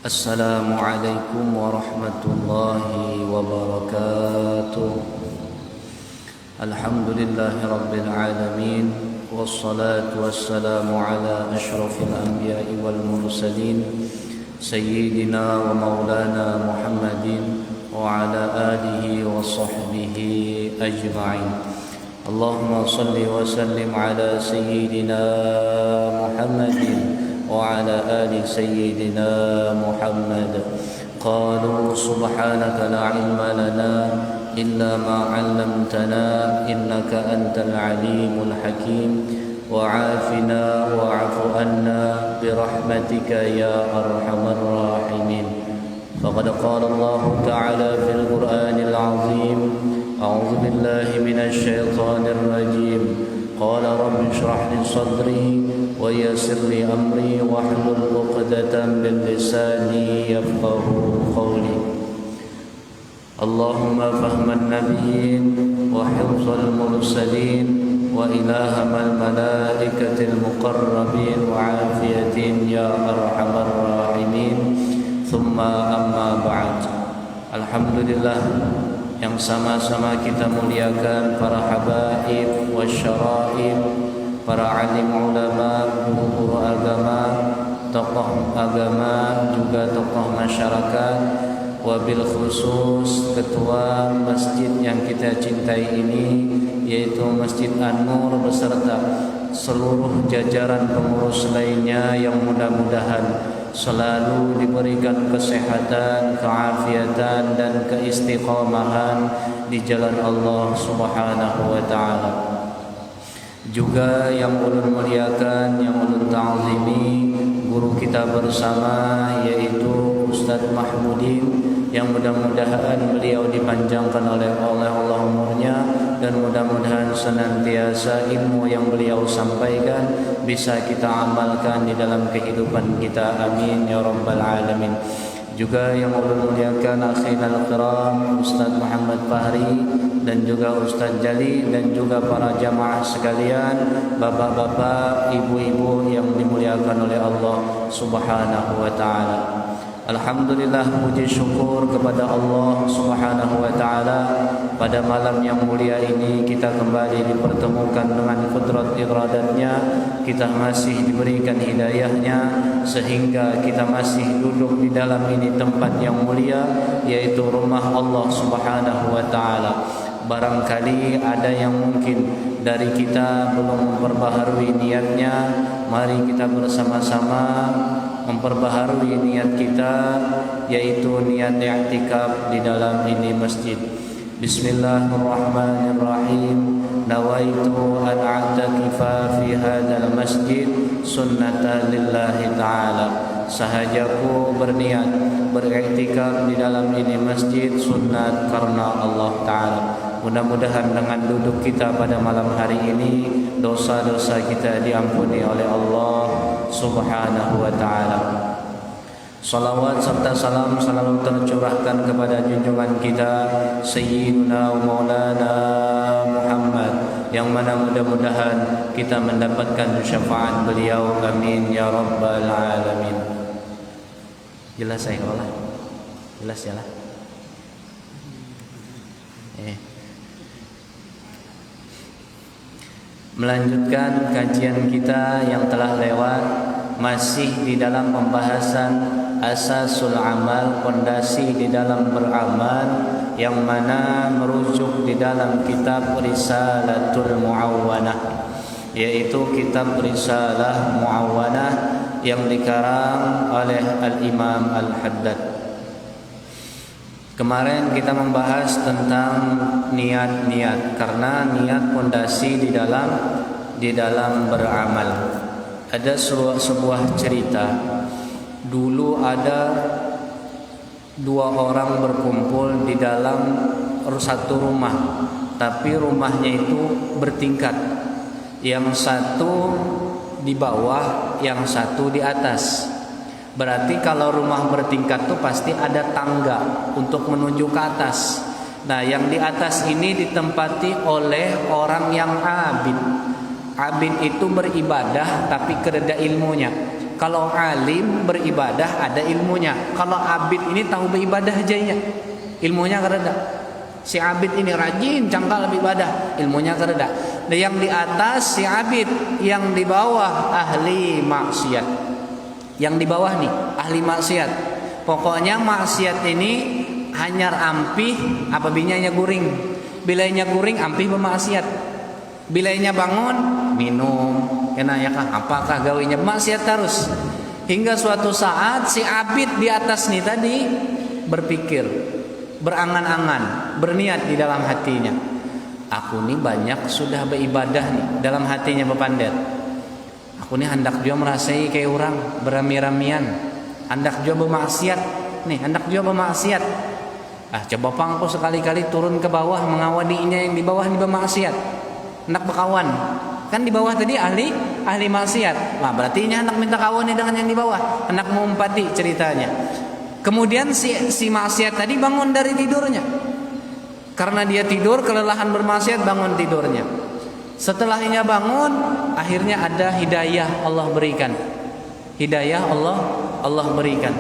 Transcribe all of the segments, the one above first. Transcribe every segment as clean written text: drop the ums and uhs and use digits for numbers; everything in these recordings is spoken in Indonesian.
Assalamualaikum warahmatullahi wabarakatuh. Alhamdulillahi rabbil alamin. Wassalatu wassalamu ala ashrafil anbiya'i wal mursalin Sayyidina wa maulana Muhammadin wa ala alihi wa sahbihi ajma'in. Allahumma salli wa sallim ala Sayyidina Muhammadin وعلى آل سيدنا محمد. قالوا سبحانك لا علم لنا إلا ما علمتنا إنك أنت العليم الحكيم وعافنا واعف عنا برحمتك يا أرحم الراحمين. فقد قال الله تعالى في القرآن العظيم: أعوذ بالله من الشيطان الرجيم. قال رب اشرح لي صدري ويسر لي أمري واحلل عقدة من لساني يفقهوا قولي. اللهم فهم النبيين وحفظ المرسلين وإلهام الملائكة المقربين وعافيتهم يا أرحم الراحمين. ثم أما بعد. Alhamdulillah, yang sama-sama kita muliakan para habaib wasyara'ib, para alim ulama, guru-guru agama, tokoh agama, juga tokoh masyarakat, wabil khusus ketua masjid yang kita cintai ini, yaitu Masjid An-Nur, beserta seluruh jajaran pengurus lainnya yang mudah-mudahan selalu diberikan kesehatan, keafiatan dan keistiqomahan di jalan Allah Subhanahu wa taala. Juga yang ulun muliakan, yang ulun ta'zimi, guru kita bersama yaitu Ustaz Mahmudin, yang mudah-mudahan beliau dipanjangkan oleh Allah umurnya, dan mudah-mudahan senantiasa ilmu yang beliau sampaikan bisa kita amalkan di dalam kehidupan kita. Amin ya rabbal alamin. Juga yang ulun muliakan akhina al-kiram Ustaz Muhammad Fahri dan juga Ustaz Jali, dan juga para jamaah sekalian, bapak-bapak, ibu-ibu yang dimuliakan oleh Allah Subhanahu wa taala. Alhamdulillah, puji syukur kepada Allah Subhanahu wa taala, pada malam yang mulia ini kita kembali dipertemukan dengan qudrat iradatnya. Kita masih diberikan hidayahnya sehingga kita masih duduk di dalam ini tempat yang mulia, yaitu rumah Allah Subhanahu wa taala. Barangkali ada yang mungkin dari kita belum memperbaharui niatnya, mari kita bersama-sama memperbaharui niat kita, yaitu niat i'tikaf di dalam ini masjid. Bismillahirrahmanirrahim. Nawaitu an a'takifa fi hadzal masjid sunnatan lillahi ta'ala. Sahajaku berniat beriktikaf di dalam ini masjid sunnat karena Allah Ta'ala. Mudah-mudahan dengan duduk kita pada malam hari ini, dosa-dosa kita diampuni oleh Allah Subhanahu wa ta'ala. Salawat serta salam selalu tercurahkan kepada junjungan kita Sayyidina Maulana Muhammad, yang mana mudah-mudahan kita mendapatkan syafaat beliau. Amin ya rabbal alamin. Jelas saya Allah? Jelas ya lah? Melanjutkan kajian kita yang telah lewat, masih di dalam pembahasan asasul amal, pondasi di dalam beramal, yang mana merujuk di dalam kitab Risalatul Mu'awwanah, yaitu kitab Risalah Mu'awwanah yang dikarang oleh Al-Imam Al-Haddad. Kemarin kita membahas tentang niat-niat, karena niat pondasi di dalam beramal. Ada sebuah cerita. Dulu ada dua orang berkumpul di dalam satu rumah, tapi rumahnya itu bertingkat. Yang satu di bawah, yang satu di atas. Berarti kalau rumah bertingkat itu pasti ada tangga untuk menuju ke atas. Nah, yang di atas ini ditempati oleh orang yang abid. Abid itu beribadah tapi kereda ilmunya. Kalau alim beribadah ada ilmunya. Kalau abid ini tahu beribadah aja, ilmunya kereda. Si abid ini rajin cangkal beribadah, ilmunya kereda. Dan yang di atas si abid, yang di bawah ahli maksiat. Yang di bawah nih ahli maksiat. Pokoknya maksiat ini hanyar ampih apabila guring. Bilainya guring ampih bermaksiat. Bilainya bangun minum. Kena ya kah? Apakah gawinya maksiat terus? Hingga suatu saat si abid di atas nih tadi berpikir, berangan-angan, berniat di dalam hatinya. Aku nih banyak sudah beribadah nih dalam hatinya bepandet. Aku nih hendak juga merasai kayak orang berami-ramian. Hendak juga bermaksiat nih, hendak juga bermaksiat. Coba pang aku sekali-kali turun ke bawah mengawaninya yang di bawah ini bermaksiat. Hendak berkawan. Kan di bawah tadi ahli maksiat. Nah, berarti hendak minta kawan nih dengan yang di bawah. Hendak mengumpati ceritanya. Kemudian si maksiat tadi bangun dari tidurnya. Karena dia tidur kelelahan bermaksiat, bangun tidurnya. Setelahnya bangun, akhirnya ada hidayah Allah berikan. Hidayah Allah berikan.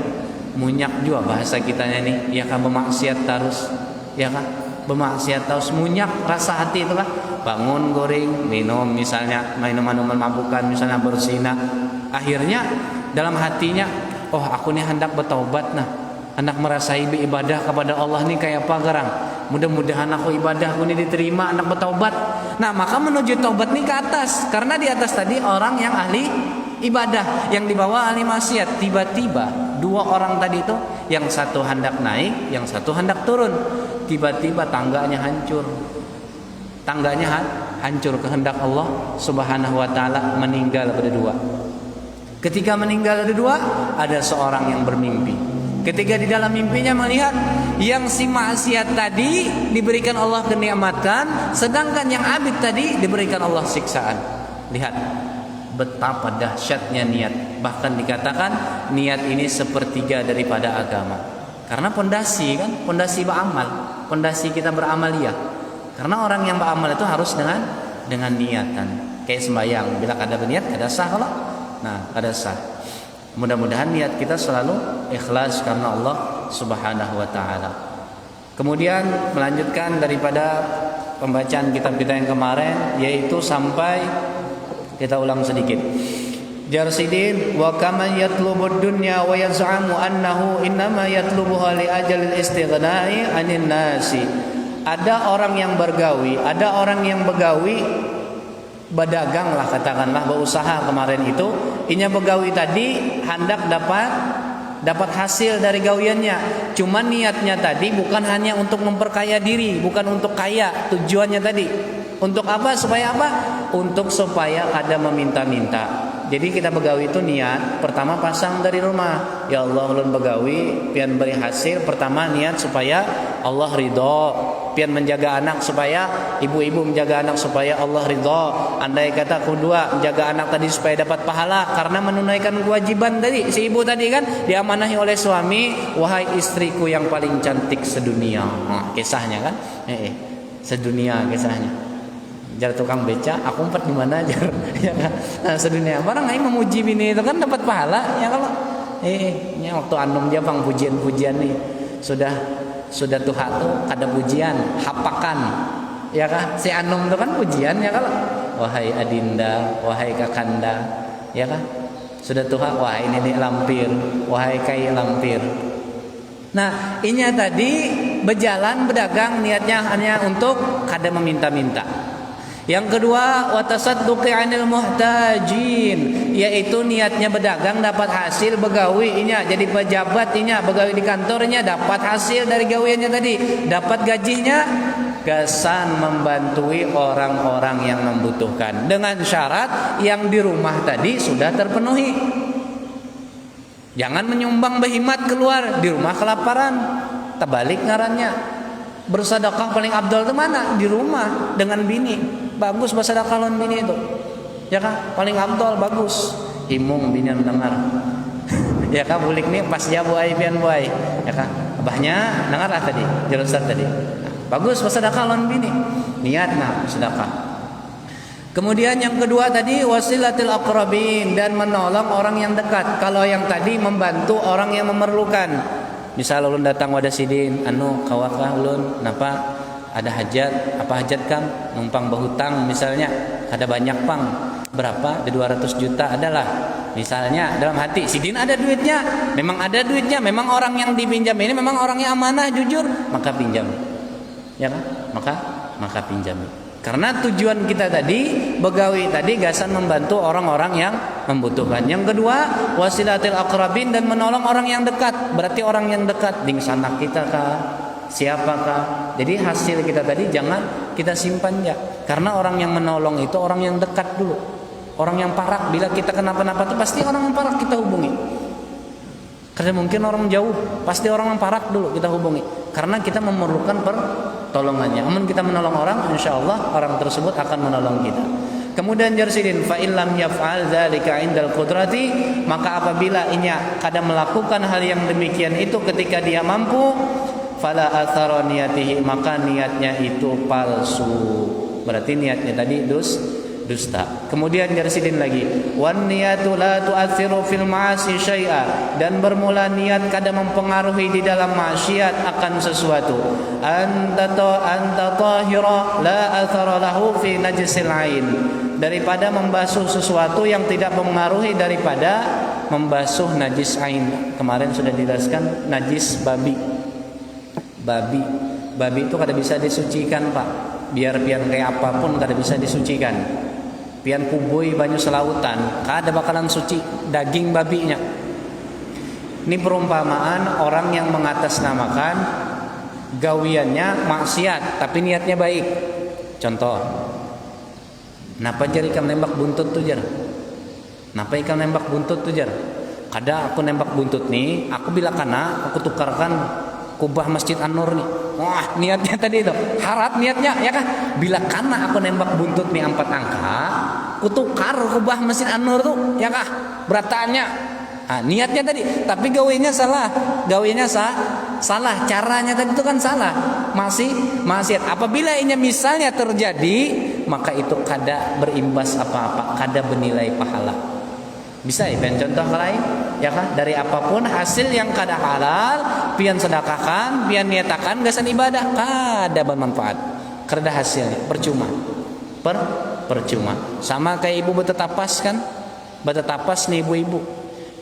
Munyak juga bahasa kitanya nih, ya kan bermaksiat terus, ya kan? Bermaksiat terus munyak rasa hati itu kan. Bangun goreng, minum misalnya minuman mabukan, misalnya berzina. Akhirnya dalam hatinya, oh aku nih hendak bertaubat nah. Hendak merasai beribadah kepada Allah nih kayak apa garang. Mudah-mudahan aku ibadah aku nih diterima, hendak bertaubat. Nah, maka menuju taubat nih ke atas. Karena di atas tadi orang yang ahli ibadah, yang di bawah ahli maksiat. Tiba-tiba dua orang tadi itu, yang satu hendak naik, yang satu hendak turun. Tiba-tiba tangganya hancur. Tangganya hancur kehendak Allah Subhanahu wa taala, meninggal berdua. Ketika meninggal berdua, ada seorang yang bermimpi. Ketika di dalam mimpinya melihat yang si maksiat tadi diberikan Allah kenikmatan, sedangkan yang abid tadi diberikan Allah siksaan. Lihat betapa dahsyatnya niat. Bahkan dikatakan niat ini sepertiga daripada agama. Karena pondasi kan, pondasi beramal, pondasi kita beramaliyah. Karena orang yang beramal itu harus dengan niatan. Kayak sembahyang, bila kada berniat kada sah kalau. Nah, kada sah. Mudah-mudahan niat kita selalu ikhlas karena Allah Subhanahu wa taala. Kemudian melanjutkan daripada pembacaan kitab kita yang kemarin, yaitu sampai kita ulang sedikit. Jarsidin wa kama yatlubud dunya wa yaz'amu annahu innama yatlubuha li ajalil istighna'i 'anil nasi. Ada orang yang bergawi, ada orang yang begawi, berdagang lah katakanlah, berusaha kemarin itu, inya begawi tadi hendak dapat hasil dari gawiannya. Cuman niatnya tadi bukan hanya untuk memperkaya diri, bukan untuk kaya. Tujuannya tadi untuk apa? Supaya apa? Untuk supaya kada meminta-minta. Jadi kita begawi itu niat pertama pasang dari rumah. Ya Allah ulun begawi pian beri hasil, pertama niat supaya Allah ridho. Pian menjaga anak supaya ibu-ibu menjaga anak supaya Allah ridho. Andai kata kedua menjaga anak tadi supaya dapat pahala karena menunaikan kewajiban tadi. Si ibu tadi kan diamanahi oleh suami, wahai istriku yang paling cantik sedunia. Nah, kisahnya kan? Sedunia kisahnya. Jar tukang beca, aku empat di mana jar? Ya kan? Nah, sedunia. Barang ai memuji bini itu kan dapat pahala ya kalau. Ini waktu anum dia bang pujian-pujian nih. Sudah tuh ada pujian, hapakan. Ya kan? Si anum itu kan pujian ya kalau. Wahai adinda, wahai kakanda, ya kan? Sudah tuh wahai nenek lampir, wahai kai lampir. Nah, ini tadi berjalan berdagang niatnya hanya untuk kada meminta-minta. Yang kedua, wa tasadduqi 'anil muhtajin, yaitu niatnya berdagang dapat hasil begawi inya jadi pejabat inya begawi di kantornya dapat hasil dari gawiannya tadi, dapat gajinya, gasan membantui orang-orang yang membutuhkan dengan syarat yang di rumah tadi sudah terpenuhi. Jangan menyumbang behimat keluar di rumah kelaparan. Terbalik ngarannya. Bersedekah paling abdal itu mana? Di rumah dengan bini. Bagus bersedekah lawan bini itu. Ya kan? Paling abdal bagus. Imung bini dengar. Ya kan bulik nih pas dia buai pian buai. Ya kan? Abahnya dengar lah tadi, jelaskan tadi. Nah, bagus bersedekah lawan bini. Niat nah sedekah. Kemudian yang kedua tadi wasilatil aqrabin, dan menolong orang yang dekat. Kalau yang tadi membantu orang yang memerlukan. Misal ulun datang wadah sidin, kawakah ulun napa ada hajat, apa hajat Kang? Numpang berhutang misalnya, ada banyak pang. Berapa? Ada 200 juta adalah. Misalnya dalam hati sidin ada duitnya, memang ada duitnya, memang orang yang dipinjam ini memang orangnya amanah, jujur, maka pinjam. Ya kan? Maka pinjam. Karena tujuan kita tadi, begawi tadi gasan membantu orang-orang yang membutuhkan. Yang kedua, wasilatil aqrabin, dan menolong orang yang dekat. Berarti orang yang dekat, ding sanak kita kah? Siapakah? Jadi hasil kita tadi jangan kita simpan ya. Karena orang yang menolong itu orang yang dekat dulu. Orang yang parak, bila kita kenapa-napa itu pasti orang yang parak kita hubungi. Karena mungkin orang jauh, pasti orang yang parak dulu kita hubungi. Karena kita memerlukan pertolongannya. Namun kita menolong orang, insya Allah orang tersebut akan menolong kita. Kemudian jarsidin fa illam yaf'al dzalika indal qudrati, maka apabila inya kadang melakukan hal yang demikian itu ketika dia mampu, fala athara niyatihi, maka niatnya itu palsu. Berarti niatnya tadi dusta. Kemudian jarsidin lagi, wan niyatu la tu'athiru fil ma'asi syai'a, dan bermula niat kadang mempengaruhi di dalam maksiat akan sesuatu. Anta tahira la athara lahu fi najsil ain, daripada membasuh sesuatu yang tidak mempengaruhi daripada membasuh najis ain. Kemarin sudah dijelaskan najis babi itu kada bisa disucikan Pak, biar kayak apapun kada bisa disucikan. Pian kubui banyu selautan, kada bakalan suci daging babinya. Ini perumpamaan orang yang mengatasnamakan gawiannya maksiat tapi niatnya baik. Contoh, napa jar ikan nembak buntut tuh jar? Napa ikan nembak buntut tuh jar? Kada aku nembak buntut nih, aku bila kana aku tukarkan kubah Masjid An-Nur nih. Wah, niatnya tadi itu harap niatnya ya kan. Bila kana aku nembak buntut nih 4 angka, aku tukar kubah Masjid An-Nur tuh ya kah berataannya. Niatnya tadi, tapi gawinya salah. Salah, caranya tadi itu kan salah. Masih maksiat. Apabila ini misalnya terjadi, maka itu kada berimbas apa-apa, kada bernilai pahala. Bisa ya, contoh lain ya kan, dari apapun hasil yang kada halal pian sedekahkan, pian niatakan gasan ibadah, kada bermanfaat, kada hasilnya, percuma. Percuma. Sama kayak ibu bertetapas kan, bertetapas nih ibu-ibu,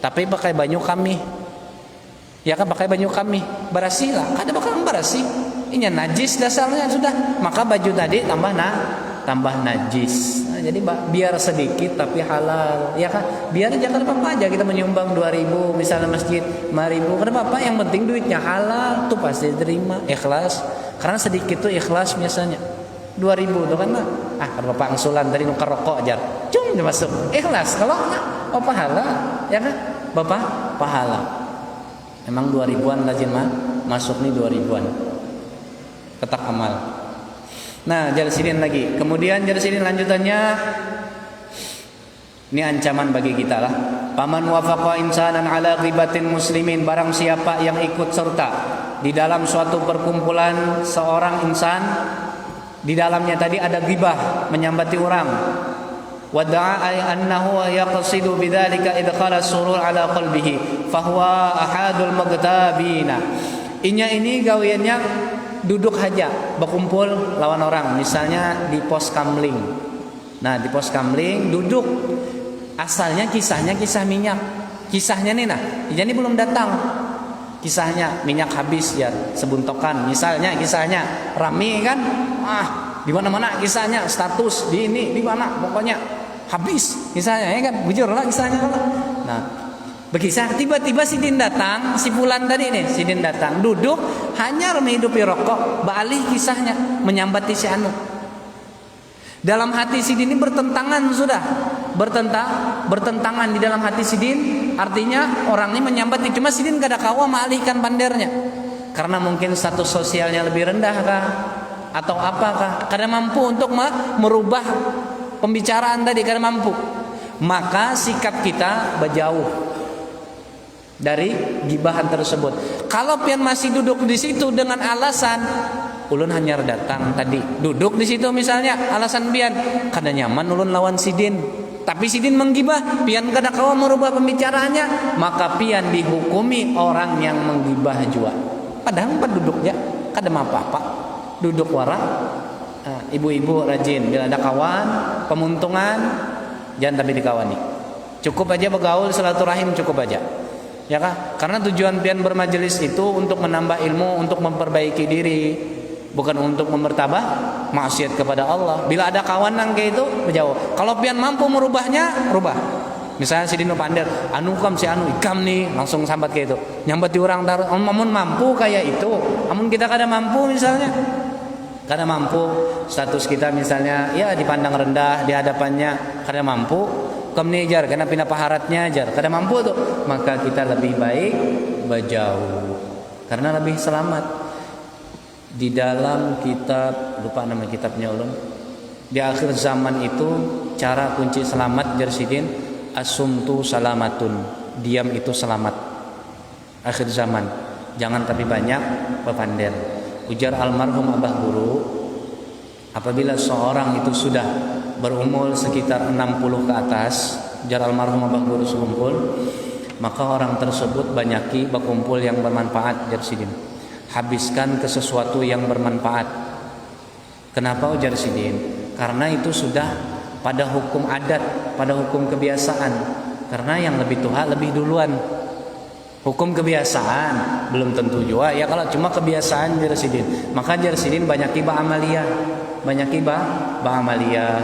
tapi pakai banyu kami, ya kan, pakai banyu kami, berasih lah, kada bakal berasih, ini najis dasarnya sudah, maka baju tadi tambah najis. Jadi biar sedikit tapi halal, ya kan? Biar jangan apa-apa aja kita menyumbang 2.000 misalnya masjid 5.000, kenapa apa? Yang penting duitnya halal tuh pasti diterima, ikhlas. Karena sedikit tuh ikhlas biasanya. 2.000 tuh kan kada apa angsulan tadi nukar rokok aja. Cung masuk. Ikhlas kalau pahala, ya kan? Bapak pahala. Emang 2.000-an lazim masuk nih 2.000-an. Ketak amal. Nah, jarsidin lagi. Kemudian jarsidin lanjutannya, ini ancaman bagi kita lah. Paman wafaqa insanan ala ghibatin muslimin, barang siapa yang ikut serta di dalam suatu perkumpulan seorang insan, di dalamnya tadi ada ghibah, menyambati orang. Wada'a annahu yaqsidu bidzalika idkhala surur ala qalbihi fahuwa ahadul mughtabina. Ini gawiannya duduk aja berkumpul lawan orang, misalnya di pos kamling. Nah, di pos kamling duduk, asalnya kisahnya kisah minyak, kisahnya nih jadi belum datang, kisahnya minyak habis ya sebuntokan, misalnya kisahnya rame kan, di mana-mana kisahnya, status di ini di mana, pokoknya habis kisahnya ya kan, bujur lah kisahnya kalau. Nah, berkisah, tiba-tiba sidin datang, si fulan tadi nih, sidin datang, duduk, hanya menghidupi rokok, beralih kisahnya, menyambati si anu. Dalam hati sidin ini bertentangan sudah, bertentangan di dalam hati sidin, artinya orang ini menyambati, cuma sidin kada kawa mengalihkan pandernya, karena mungkin status sosialnya lebih rendah kah, atau apakah, kada mampu untuk merubah pembicaraan tadi, kada mampu, maka sikap kita berjauh dari gibahan tersebut. Kalau pian masih duduk di situ dengan alasan ulun hanya datang tadi duduk di situ misalnya alasan pian kada nyaman ulun lawan sidin, tapi sidin menggibah pian kada kawa merubah pembicaraannya, maka pian dihukumi orang yang menggibah jua. Padahal empat duduknya kada apa-apa, duduk warang. Ibu-ibu rajin bila ada kawan pemuntungan jangan tapi dikawani, cukup aja bergaul silaturahim cukup aja, ya kah? Karena tujuan pian bermajelis itu untuk menambah ilmu, untuk memperbaiki diri, bukan untuk memertabah maksiat kepada Allah. Bila ada kawan nang kayak itu berjauh. Kalau pian mampu merubahnya, rubah. Misalnya si Dino Pander, anu kam si anu ikam nih, langsung sambat kayak itu. Nyambat di orang taruh, amun mampu kayak itu. Amun kita kada mampu misalnya, kada mampu status kita misalnya ya dipandang rendah di hadapannya, kada mampu kam nih jar karena pindah paharatnya jar, kada mampu tuh, maka kita lebih baik berjauh karena lebih selamat. Di dalam kitab, lupa nama kitabnya ulun, di akhir zaman itu cara kunci selamat jar sidin, asumtu salamatun, diam itu selamat. Akhir zaman jangan tapi banyak bepander. Ujar almarhum Abah Guru, apabila seorang itu sudah berumur sekitar 60 ke atas, ujar almarhum Abah Guru sekumpul, maka orang tersebut banyaki berkumpul yang bermanfaat jar sidin. Habiskan ke sesuatu yang bermanfaat. Kenapa ujar sidin? Karena itu sudah pada hukum adat, pada hukum kebiasaan. Karena yang lebih tua lebih duluan. Hukum kebiasaan belum tentu juga ya, kalau cuma kebiasaan jarsidin, maka jarsidin banyak iba amalia,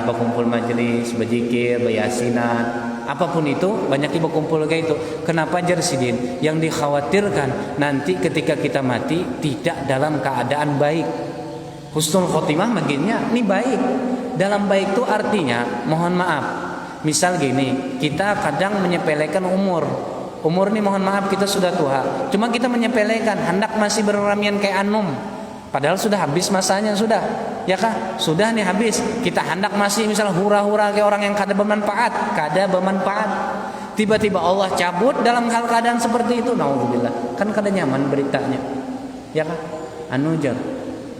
berkumpul majelis, berzikir, beryasinan, apapun itu banyak iba kumpul kayak itu. Kenapa jarsidin? Yang dikhawatirkan nanti ketika kita mati tidak dalam keadaan baik. Husnul khotimah makinnya ini baik. Dalam baik itu artinya mohon maaf. Misal gini, kita kadang menyepelekan umur. Umur nih mohon maaf kita sudah tua, cuma kita menyepelekan, hendak masih berramian kayak anum, padahal sudah habis masanya sudah, ya kah? Sudah nih habis, kita hendak masih misal hura-hura kayak orang yang kada bermanfaat. Tiba-tiba Allah cabut dalam hal keadaan seperti itu, naudzubillah, kan kada nyaman beritanya, ya kah? Anu jar,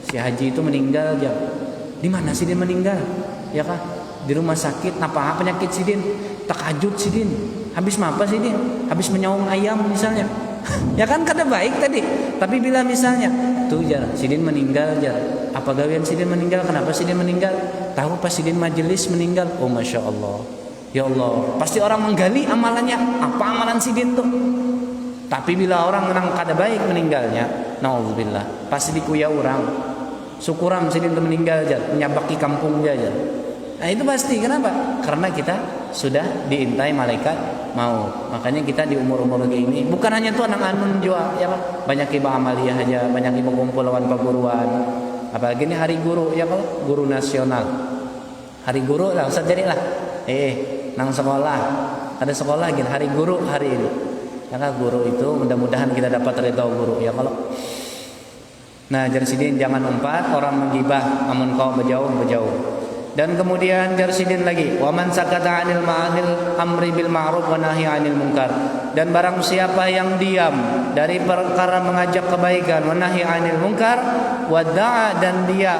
si Haji itu meninggal jar, di mana sih dia meninggal, ya kah? Di rumah sakit, apa penyakit sidin, takajud sidin. Habis apa sih dia? Habis menyaung ayam misalnya. Ya kan kada baik tadi. Tapi bila misalnya tuh jar sidin meninggal jar. Apa gawian sidin meninggal? Kenapa sidin meninggal? Tahu pas sidin majelis meninggal. Oh masya Allah. Ya Allah. Pasti orang menggali amalannya. Apa amalan sidin tuh? Tapi bila orang menang kada baik meninggalnya, naudzubillah, pasti dikuya orang. Syukuram sidin tuh meninggal jar. Menyabaki kampung jar. Nah itu pasti. Kenapa? Karena kita sudah diintai malaikat maut. Makanya kita di umur-umur kayak ini bukan hanya tuh anak anun juga ya Pak. Banyak iba amaliyah aja, banyak iba kumpul lawan perguruan. Apalagi ini hari guru ya Pak, guru nasional. Hari guru lah usah jadilah. Nang sekolah. Ada sekolah gini hari guru hari ini. Ya kan guru itu mudah-mudahan kita dapat ridha guru ya kalau. Nah, jadi sidin jangan umpat orang menggibah amun kau berjauh. Dan kemudian jarsidin lagi, wa man sakata 'anil ma'anil amri bil ma'ruf wa nahyi 'anil munkar. Dan barang siapa yang diam dari perkara mengajak kebaikan, wa nahyi 'anil munkar, wa da'a, dan dia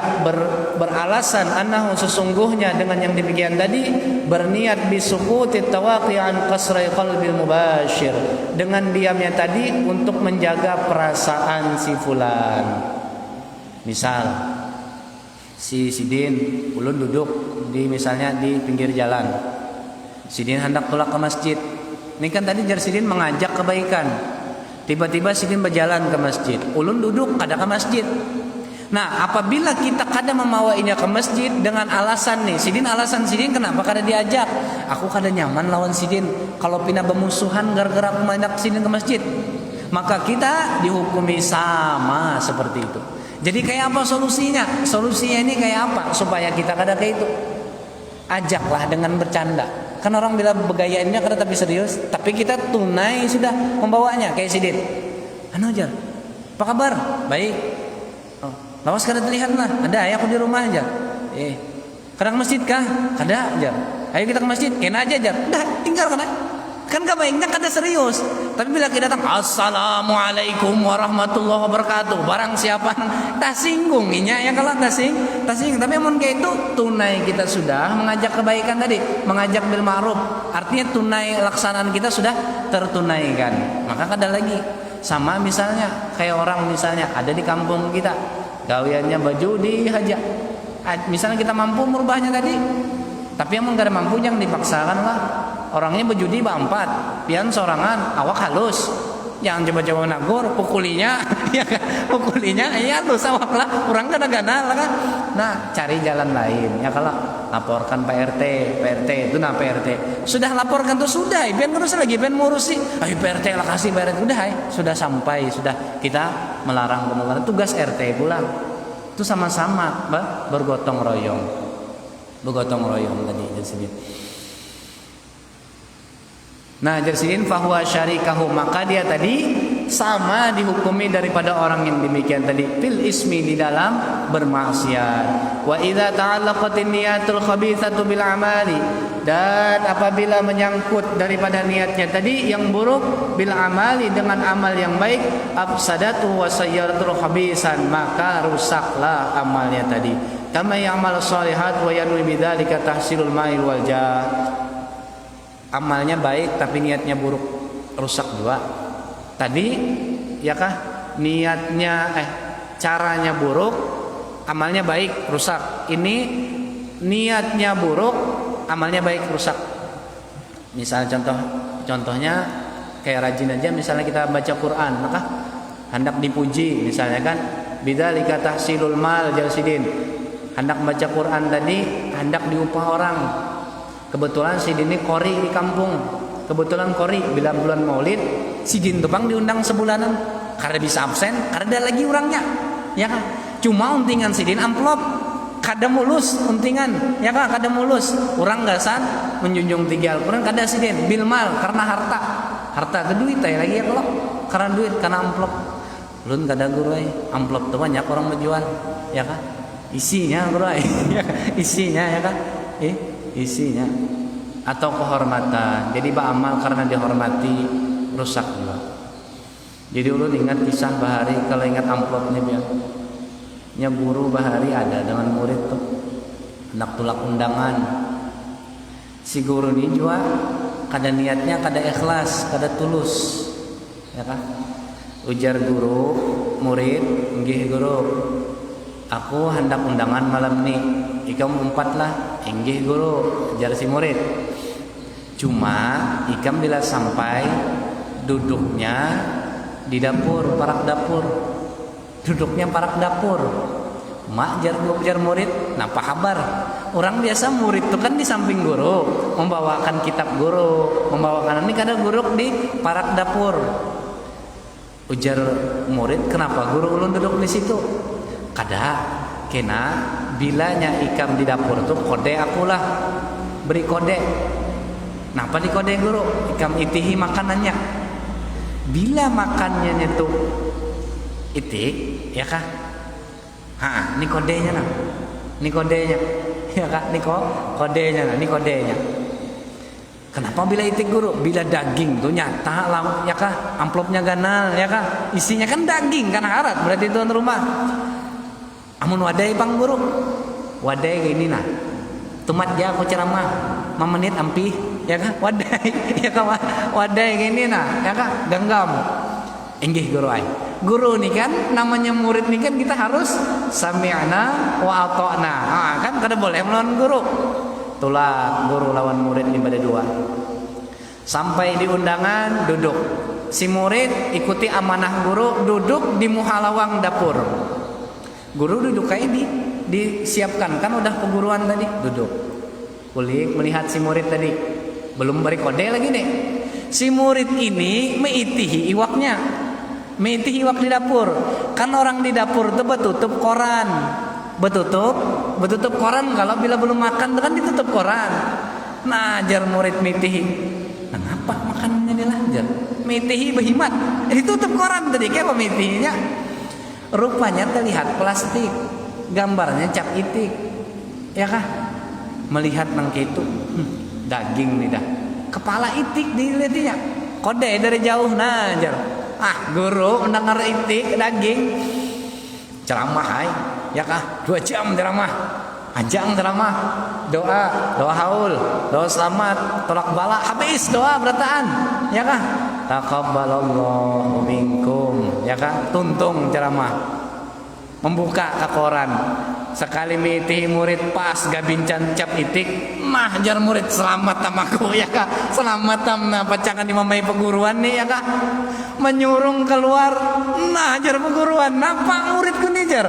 beralasan annahu sesungguhnya dengan yang demikian tadi berniat bisukuti tawaqi an qasri qalbil mubashir, dengan diamnya tadi untuk menjaga perasaan si fulan. Misal si sidin ulun duduk di misalnya di pinggir jalan, sidin hendak pulang ke masjid. Ini kan tadi jar sidin mengajak kebaikan, tiba-tiba sidin berjalan ke masjid, ulun duduk kada ke masjid. Nah apabila kita kada memawainya ke masjid dengan alasan nih sidin, alasan sidin kenapa kada diajak, aku kada nyaman lawan sidin, kalau pindah bermusuhan gara-gara aku mendak sidin ke masjid, maka kita dihukumi sama seperti itu. Jadi kayak apa solusinya? Solusinya ini kayak apa supaya kita kada kayak itu? Ajaklah dengan bercanda. Kan orang bila begayaannya kada tapi serius, tapi kita tunai sudah membawanya kayak sidin. Anu aja. Apa kabar? Baik. Oh, lawas kada terlihat lah. Ada ya aku di rumah aja. Kada ke masjid kah? Kada aja. Ayo kita ke masjid. Kena aja. Dah tinggal kana. Kan kebaiknya kada serius. Tapi bila kita datang assalamualaikum warahmatullahi wabarakatuh, barang siapa tak singgung inya ya, kalau tak singgung. Tapi amun kayak itu tunai kita sudah mengajak kebaikan tadi, mengajak bil ma'ruf. Artinya tunai laksanaan kita sudah tertunaikan. Maka kada lagi sama misalnya kayak orang misalnya ada di kampung kita gawiannya baju dihajak. Misalnya kita mampu merubahnya tadi, tapi amun kada mampu jangan dipaksakan lah. Orangnya berjudi berempat, pian sorangan, awak halus. Jangan coba-coba nagur, pukulinya, ya kan? Pukulinya, iya halus awak lah. Orang kan ganal lah kan. Nah, cari jalan lain. Ya kalau laporkan Pak RT itu nah Pak RT. Sudah laporkan tuh sudah, pian ngurus lagi, pian ngurusi. Ayo Pak RT lah kasih Pak RT udah, sudah sampai, sudah kita melarang penularan. Tugas RT pulang. Itu sama-sama, bergotong royong. Bergotong royong tadi di sini. Nah, jersiin fahuwa syarikahu, maka dia tadi sama dihukumi daripada orang yang demikian tadi fil ismi, di dalam bermaksiat. Wa idza ta'allaqatin niyatul khabithatu bil amali, dan apabila menyangkut daripada niatnya tadi yang buruk bil amali, dengan amal yang baik, afsadatu wa sayyaratul khabisan, maka rusaklah amalnya tadi. Kama ya'mal shalihat wa yanwi bidzalika tahsilul ma'il wal jah. Amalnya baik tapi niatnya buruk, rusak juga. Tadi ya kah niatnya caranya buruk, amalnya baik, rusak. Ini niatnya buruk, amalnya baik, rusak. Misalnya contohnya kayak rajin aja, misalnya kita baca Quran, maka hendak dipuji misalnya kan, bidzalika tahsilul mal jalsidin. Hendak baca Quran tadi hendak diupah orang. Kebetulan si Dini kori di kampung. Kebetulan kori bila bulan Maulid, si Din Tepang diundang sebulanan. Karena bisa absen, karena ada lagi orangnya. Ya kan? Cuma untingan si Din amplop. Kada mulus untingan, ya kan? Kada mulus. Orang gasan menjunjung tinggi Al-Qur'an, kada si Din bil mal, karena harta. Harta ke duit ya lagi ya kalau. Karena duit, karena amplop. Lun kada guru amplop tuh banyak orang menjual, ya kan? Isinya guru isinya ya kan? Isinya atau kehormatan. Jadi beramal karena dihormati, rusak juga. Jadi ulun ingat kisah Bahari, kalau ingat amplopnya biar. Nya guru Bahari ada dengan murid tuh hendak tulak undangan. Si guru ini juga kada niatnya, kada ikhlas, kada tulus. Ya kan? Ujar guru, murid, nggih guru. Aku hendak undangan malam nih. Ikam umpatlah, enggih guru, ajar si murid. Cuma ikam bila sampai duduknya di dapur, parak dapur. Duduknya parak dapur. Mak jar murid, napa kabar? Orang biasa murid itu kan di samping guru, membawakan kitab guru, membawakan ini kadang guru di parak dapur. Ujar murid, kenapa guru ulun duduk di situ? Kada, kena bilanya ikam di dapur tuh kode akulah, beri kode. Napa di kode guru? Ikam itihi makanannya. Bila makannya itu itik, ya kah? Ini kodenya nah. Ini kodenya. Ya kah? Ini kodenya nah, ini kodenya. Kenapa bila itik guru? Bila daging tuh nyata lah, ya kah? Amplopnya ganal, ya kah? Isinya kan daging, kan harat, berarti tuan rumah. Amun wadai bang guru, wadai gini nah, tumat dia aku ceramah, 5 menit ampi, ya kan? Wadai, ya kan? Wadai gini nah, ya kan? Genggam, enggih guru ay. Guru nih kan, namanya murid nih kan kita harus sami'na wa ata'na. Kan kada boleh melawan guru. Tulah guru lawan murid ini pada dua. Sampai di undangan duduk, si murid ikuti amanah guru, duduk di muhalawang dapur. Guru duduk kayak disiapkan kan udah keguruan tadi, duduk. Kulik melihat si murid tadi. Belum beri kode lagi nih. Si murid ini meitihi iwaknya. Meitihi iwak di dapur. Kan orang di dapur tuh betutup koran. Betutup koran, kalau bila belum makan kan ditutup koran. Nah, ajar murid meitihi. Nah, apa makanannya dilanjar? Meitihi behimat. Ditutup koran tadi kayak apa meitihinya? Rupanya terlihat plastik, gambarnya cap itik, ya kah? Melihat nang itu, daging nih dah, kepala itik dilihatnya. Kode dari jauh najar. Guru mendengar itik daging ceramah ya kah 2 jam ceramah. Ajang ceramah, doa haul, doa selamat, tolak bala, habis doa berataan, ya kah? Taqabbalallahu minkum, ya kah? Tuntung ceramah, membuka ke koran. Sekali miti murid pas gabincan cap itik, jar murid selamat tamaku, ya kah? Selamat tamna pacangan dimamai perguruan nih, ya kah? Menyurung keluar, jar perguruan, napa muridku nih jar?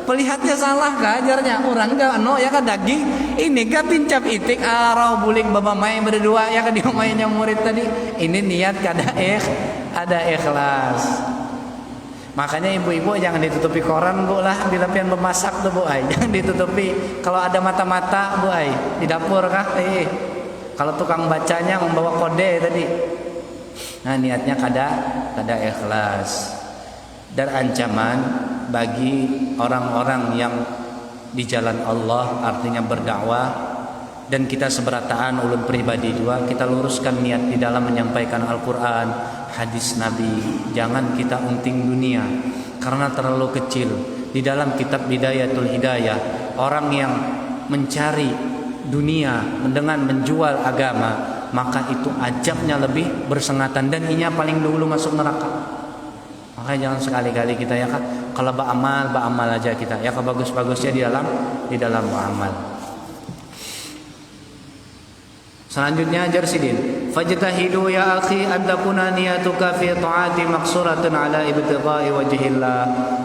Pelihatnya salah kah ajarnya orang gak ya kan daging ini gak pincap itik arau buling baba main berdua ya kan diomainnya murid tadi ini niat ada ikhlas. Makanya ibu-ibu jangan ditutupi koran bu lah bila pian memasak tuh bu jangan ditutupi kalau ada mata-mata bu di dapur kah kalau tukang bacanya membawa kode tadi nah niatnya kada ikhlas. Dan ancaman bagi orang-orang yang di jalan Allah artinya berdakwah dan kita seberataan ulun pribadi juga kita luruskan niat di dalam menyampaikan Al-Quran hadis Nabi. Jangan kita unting dunia karena terlalu kecil. Di dalam kitab Bidayatul Hidayah orang yang mencari dunia dengan menjual agama maka itu ajabnya lebih bersengatan dan inya paling dulu masuk neraka. Makanya jangan sekali-kali kita ya kan kalau beramal aja kita ya kan bagus-bagusnya di dalam beramal. Selanjutnya Jarsidin fajtahidu ya akhi an takuna niyatuka fi ta'ati maqsuratan ala ibtigha'i wajhillah.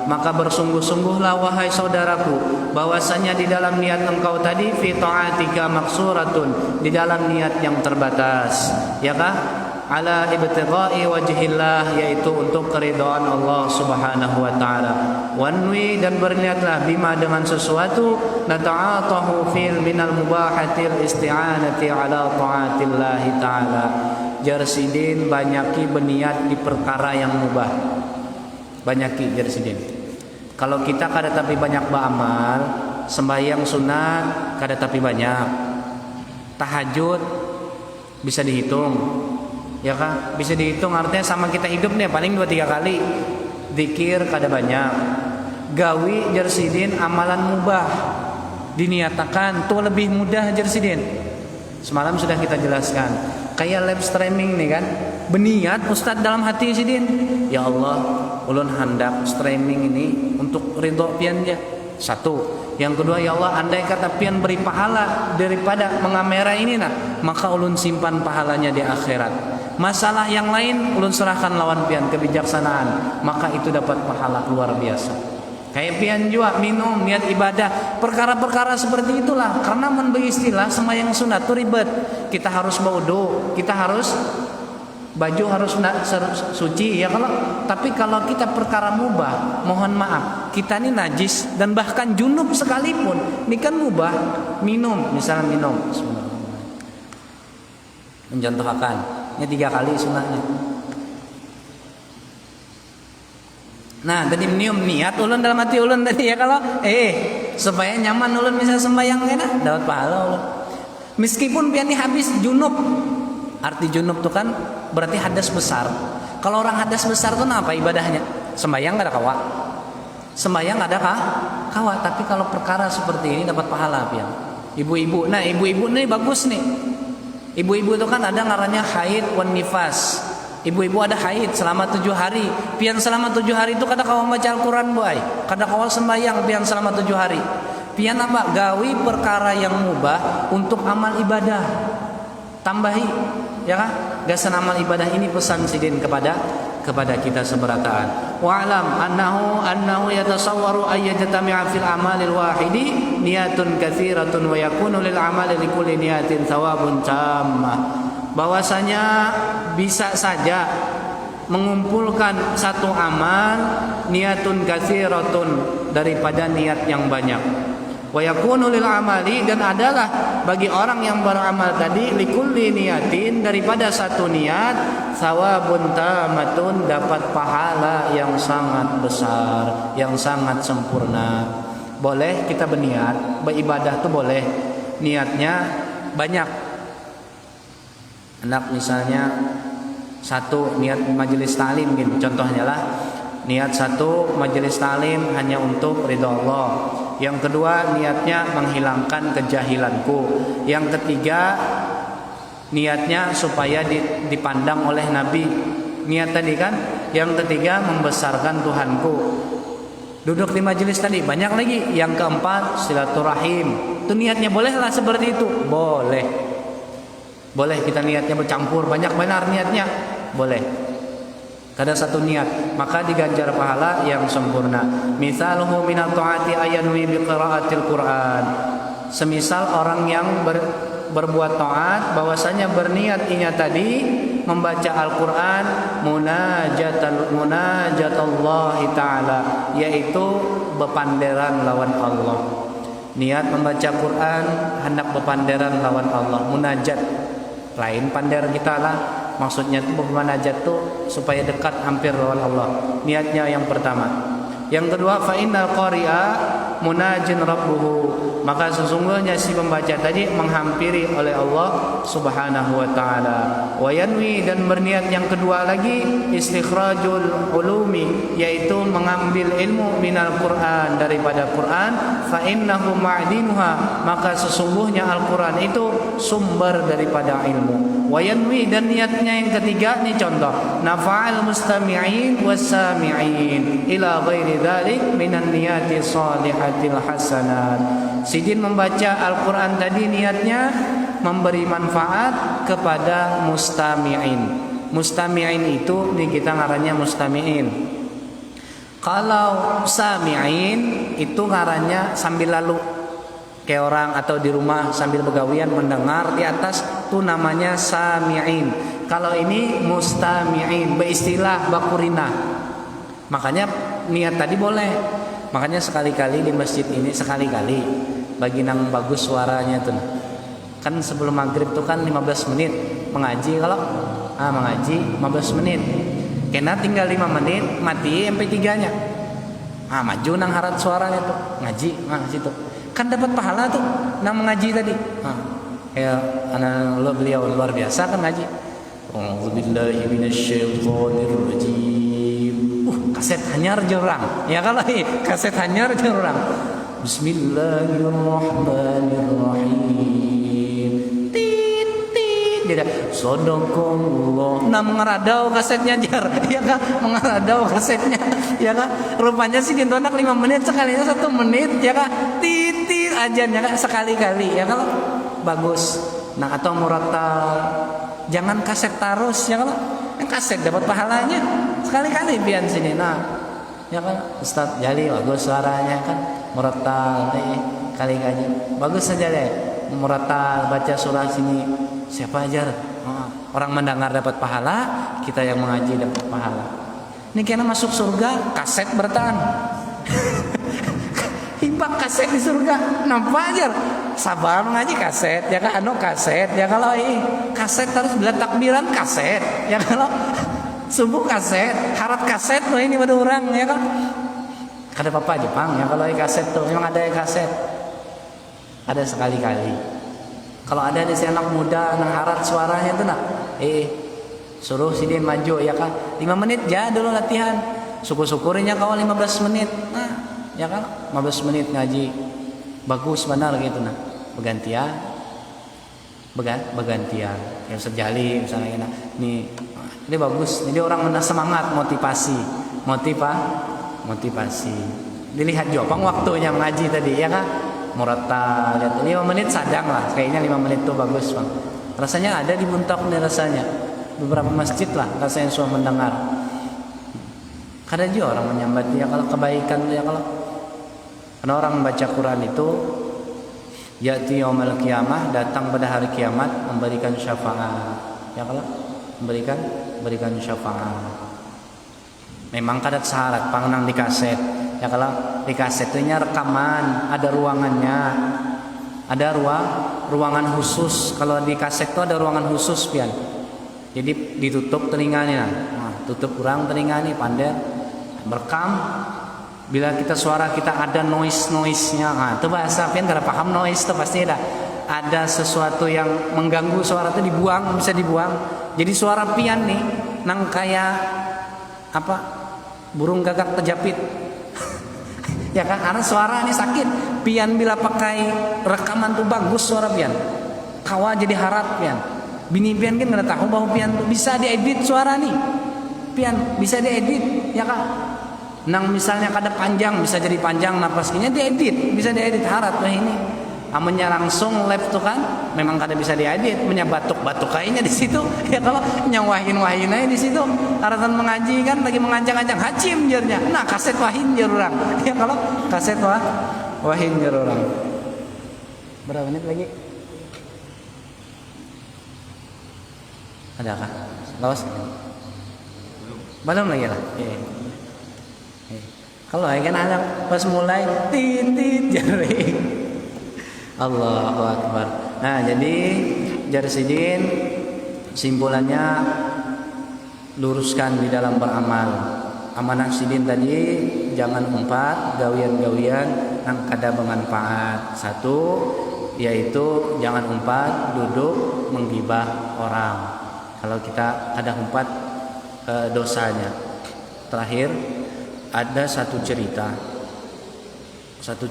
Maka bersungguh-sungguhlah wahai saudaraku bahwasanya di dalam niat engkau tadi fi ta'atika maqsuratun di dalam niat yang terbatas ya kah ala ibtigha'i wajhillah yaitu untuk keridhaan Allah Subhanahu wa taala. Wanwi dan berniatlah bima dengan sesuatu nata'atahu fil minal mubahatil isti'anati ala ta'atillah taala. Jarsidin banyaki berniat di perkara yang mubah. Banyaki Jarsidin. Kalau kita kada tapi banyak beramal, sembahyang sunat kada tapi banyak. Tahajud bisa dihitung. Ya kan bisa dihitung artinya sama kita hidup nih paling 2-3 kali. Zikir kada banyak. Gawi Jarsidin amalan mubah diniatakan tuh lebih mudah Jarsidin. Semalam sudah kita jelaskan. Kayak live streaming nih kan. Berniat Ustadz dalam hati Sidin. Ya Allah, ulun hendak streaming ini untuk ridho pian dia. Satu. Yang kedua, ya Allah, andai kata pian beri pahala daripada mengamera ini nah, maka ulun simpan pahalanya di akhirat. Masalah yang lain ulun serahkan lawan pian kebijaksanaan, maka itu dapat pahala luar biasa. Kayak pian juga minum niat ibadah, perkara-perkara seperti itulah. Karena memberi istilah sembahyang sunat itu ribet. Kita harus berwudu, kita harus baju harus suci ya tapi kalau kita perkara mubah mohon maaf kita ini najis dan bahkan junub sekalipun ini kan mubah minum misalnya minum mencontohkan ini 3 kali sunahnya. Nah tadi minum niat ulun dalam hati ulun tadi ya kalau supaya nyaman ulun bisa sembahyang enak dapat pahala ulun meskipun pian habis junub. Arti junub itu kan berarti hadas besar. Kalau orang hadas besar itu apa ibadahnya? Sembahyang gak ada kawa. Sembahyang ada kawa. Tapi kalau perkara seperti ini dapat pahala pian. Ibu-ibu. Nah ibu-ibu ini bagus nih. Ibu-ibu itu kan ada ngarannya haid wan nifas. Ibu-ibu ada haid selama 7 hari. Pian selama 7 hari itu kada kawa baca Al-Quran boy. Kada kawa sembahyang pian selama 7 hari. Pian apa? Gawi perkara yang mubah untuk amal ibadah. Tambahi ya kan gasan amal ibadah ini pesan Sidin kepada kita seberataan. Wa'lam annahu yatasawwaru ay yajtami'a fil a'malil wahidi niyatun katsiratun wa yakunu lil amali likulli niyatin thawabun tammah. Bahwasanya bisa saja mengumpulkan satu amal niyatun katsiratun daripada niat yang banyak. Wa yakunu lil amali dan adalah bagi orang yang beramal tadi likulli niyatin daripada satu niat thawabun tamatun dapat pahala yang sangat besar yang sangat sempurna. Boleh kita berniat beribadah tuh boleh niatnya banyak Hendak misalnya satu niat majelis taklim gitu, contohnya lah niat satu majelis taklim hanya untuk ridha Allah. Yang kedua niatnya menghilangkan kejahilanku. Yang ketiga niatnya supaya dipandang oleh Nabi. Niat tadi kan. Yang ketiga membesarkan Tuhanku. Duduk di majelis tadi banyak lagi. Yang keempat silaturahim. Itu niatnya bolehlah seperti itu. Boleh. Boleh kita niatnya bercampur, banyak benar niatnya. Boleh. Kada satu niat, maka diganjar pahala yang sempurna. Misaluhu minat ta'ati ayanwi biqiraatil Qur'an. Semisal orang yang berbuat taat bahwasanya berniat inya tadi membaca Al-Qur'an munajatallahi ta'ala, yaitu bepanderan lawan Allah. Niat membaca Quran hendak bepanderan lawan Allah, munajat. Lain pander kita lah. Maksudnya itu bermunajat tuh supaya dekat hampir lawan Allah. Niatnya yang pertama. Yang kedua, fa innal qari'a munajin rabbuhu. Maka sesungguhnya si pembaca tadi menghampiri oleh Allah Subhanahu wa taala. Wa yanwi, dan berniat yang kedua lagi istikhrajul ulumi, yaitu mengambil ilmu minal Quran, daripada Quran. Fa innahu ma'dinuha, maka sesungguhnya Al-Quran itu sumber daripada ilmu. Wayanwi, dan niatnya yang ketiga nih contoh, nafa'al mustami'in wassami'in ila ghairi dzalik minan niyati shalihatil hasanat. Sidin membaca Al-Quran tadi niatnya memberi manfaat kepada mustami'in. Mustami'in itu nih kita ngarannya mustami'in. Kalau sami'in itu ngarannya sambil lalu, kayak orang atau di rumah sambil begawian mendengar di atas, itu namanya sami'in. Kalau ini mustami'in, beristilah bakurina. Makanya niat tadi boleh. Makanya sekali-kali di masjid ini, sekali-kali bagi nang bagus suaranya tuh. Kan sebelum maghrib tuh kan 15 menit mengaji, kalau mengaji 15 menit. Kena tinggal 5 menit mati MP3-nya. Maju nang harat suaranya tuh ngaji, situ. Kan dapat pahala tuh nang mengaji tadi. Ya anak beliau luar biasa kan ngaji. A'udzubillahi minasyaitonirrajim. Kaset hanyar jorang. Ya kalau kaset hanyar jorang. Bismillahirrahmanirrahim. Tit tit dia Sadaqallah. Nah mengeradau kasetnya jar. Ya kan mengeradau kasetnya. Ya kan rupanya sih dintonak 5 menit, sekalinya 1 menit. Ya kan tit tit ajan ya kan sekali-kali. Ya kalau bagus. Nah atau murattal, jangan kaset terus ya kalau kaset dapat pahalanya sekali-kali pian sini. Nah ya kan Ustaz Jali bagus suaranya kan murattal kali-kali bagus saja deh murattal baca surah sini. Siapa ajar orang mendengar dapat pahala, kita yang mengaji dapat pahala. Ini kena masuk surga kaset bertahan. Hibak kaset di surga nampak aja sabar ngaji kaset ya kan kaset ya kalau kaset terus bila takbiran kaset ya kalau subuh kaset harat kaset loh ini pada orang ya kan kada apa-apa Jepang ya kalau kaset tuh memang ada kaset ada sekali-kali. Kalau ada di anak muda nang harat suaranya tuh nah suruh sini maju ya kan 5 menit ya dulu latihan syukur-syukurinya kau 15 menit nah ya kan 15 menit ngaji bagus benar gitu nah bergantian yang sejali misalnya nih ini bagus jadi orang semangat motivasi dilihat jopang waktunya mengaji tadi ya kan murattal lihat 5 menit sadang lah kayaknya 5 menit tuh bagus bang rasanya ada di Buntak nih rasanya beberapa masjid lah rasanya sudah mendengar kada juga orang menyambat ya kalau kebaikan ya kalau karena orang membaca Quran itu ya'ti yaumil qiyamah datang pada hari kiamat memberikan syafaat ya kalau memberikan syafaat. Memang kada syarat pangnang di kaset ya kalau di kaset itu rekaman ada ruangannya ada ruangan khusus. Kalau di kaset itu ada ruangan khusus pian jadi ditutup telinganya tutup kurang telinga nih pander merekam. Bila kita suara kita ada noise-nya, itu bahasa pian kada paham noise itu pasti ada. ada sesuatu yang mengganggu suara itu dibuang, bisa dibuang. Jadi suara pian nih nang kayak apa? Burung gagak terjepit. Ya kan, karena suara ini sakit. Pian bila pakai rekaman tuh bagus suara pian. Kawa jadi harap pian. Bini pian kan nggak tahu bahwa pian tuh bisa diedit suara nih. Pian bisa diedit, ya kan? Nang misalnya kada panjang bisa jadi panjang napasnya diedit, bisa diedit harap. Nah ini amannya langsung live tuh kan memang kada bisa diedit, menyabatuk-batuk kayaknya di situ. Ya kalau nyawahin aja di situ. Aratan mengaji kan lagi mengancang-ancang hacim jernya. Nah, kaset wahin jer orang. Ya kalau kaset wahin jer orang. Berapa menit lagi? Ada kah? Lawas? Belum lagi lah. Iya. Kalau kan anak pas mulai titit jari. Allahu Akbar. Nah, jadi Jarsidin simpulannya luruskan di dalam beramal. Amanah sidin tadi jangan umpat gawian-gawian yang kada bermanfaat. Satu yaitu jangan umpat duduk menggibah orang. Kalau kita ada umpat dosanya. Terakhir ada satu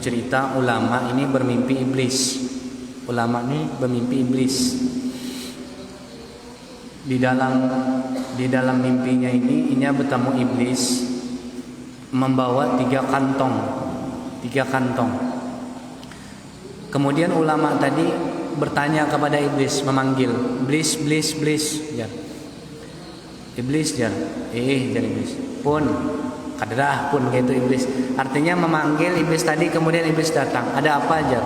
cerita ulama ini bermimpi iblis. Ulama ini bermimpi iblis. Di dalam mimpinya ini bertemu iblis membawa 3 kantong. Kemudian ulama tadi bertanya kepada iblis, memanggil iblis ya. Iblis ya. Jadi iblis. Pun kadrah pun gitu iblis. Artinya memanggil iblis tadi, kemudian iblis datang. Ada apa aja?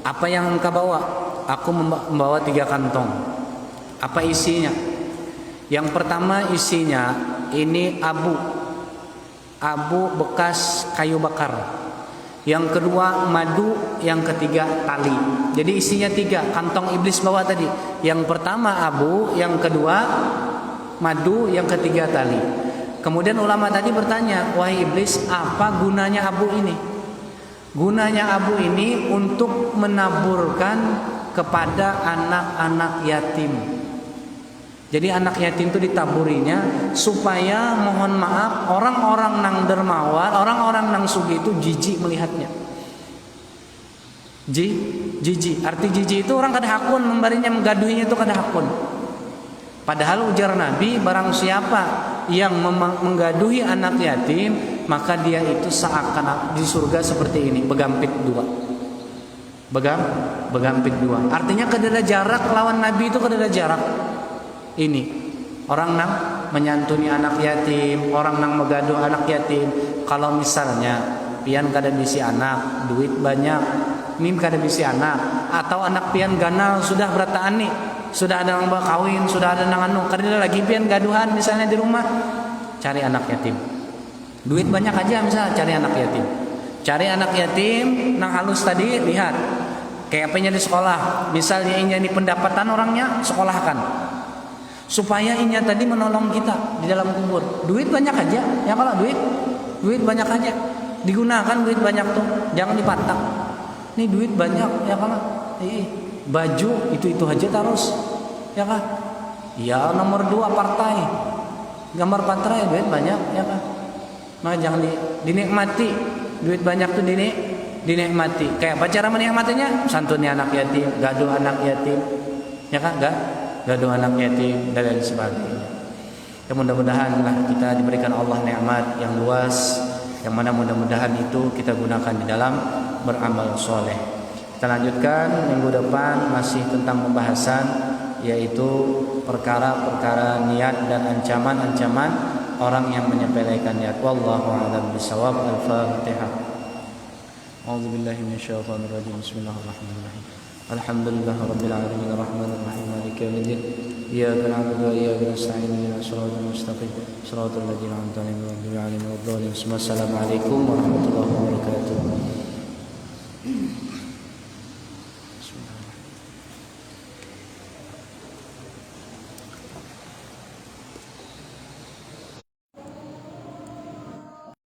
Apa yang engkau bawa? Aku membawa 3 kantong. Apa isinya? Yang pertama isinya ini abu bekas kayu bakar. Yang kedua madu, yang ketiga tali. Jadi isinya 3 kantong iblis bawa tadi. Yang pertama abu, yang kedua madu, yang ketiga tali. Kemudian ulama tadi bertanya, wahai iblis, apa gunanya abu ini? Gunanya abu ini untuk menaburkan kepada anak-anak yatim. Jadi anak yatim itu ditaburinya supaya mohon maaf orang-orang nang dermawan, orang-orang nang sugih itu jijik melihatnya. Jijik. Arti jijik itu orang kada hakun membarinya, menggaduhinya itu kada hakun. Padahal ujar Nabi, barang siapa yang menggaduhi anak yatim, maka dia itu seakan di surga seperti ini, begampit 2. Begampit 2. Artinya kada ada jarak lawan Nabi itu, kada ada jarak. Ini orang nang menyantuni anak yatim, orang nang megaduh anak yatim. Kalau misalnya pian kada bisi anak, duit banyak, mim kada bisi anak, atau anak pian ganal sudah berataan nih, sudah ada nang kawin, sudah ada nang anu, kada lagi pian gaduhan misalnya di rumah, cari anak yatim. Duit banyak aja misalnya, cari anak yatim. Cari anak yatim nang halus tadi, lihat kayak apanya di sekolah. Misalnya ini pendapatan orangnya, sekolahkan. Supaya inya tadi menolong kita di dalam kubur. Duit banyak aja. Ya kalau duit banyak aja. Digunakan duit banyak tuh. Jangan dipatak. Nih duit banyak ya kalau baju itu aja terus. Ya kan? Ya nomor 2 partai. Gambar partai duit banyak ya kan? Maka jangan dinikmati. Duit banyak tuh dinikmati. Kayak apa cara menikmatinya? Santuni anak yatim, gaduh anak yatim. Ya kan? Gaduh anak yatim dan lain sebagainya. Ya mudah-mudahan kita diberikan Allah nikmat yang luas, yang mana mudah-mudahan itu kita gunakan di dalam beramal soleh. Kita lanjutkan minggu depan masih tentang pembahasan yaitu perkara-perkara niat dan ancaman-ancaman orang yang menyepelekan niat. Wallahu a'lam bishawab. Al-Fatihah. A'udzubillahi minasyaitonir rajim. Bismillahirrahmanirrahim. Alhamdulillahirabbil alamin arrahmanir rahim maliki yaumiddin iyyaka na'budu wa iyyaka nasta'in ihdinas siratal mustaqim siratal ladzina an'amta 'alaihim ghairil maghdubi 'alaihim waladdallin. Assalamualaikum warahmatullahi wabarakatuh. Bismillah.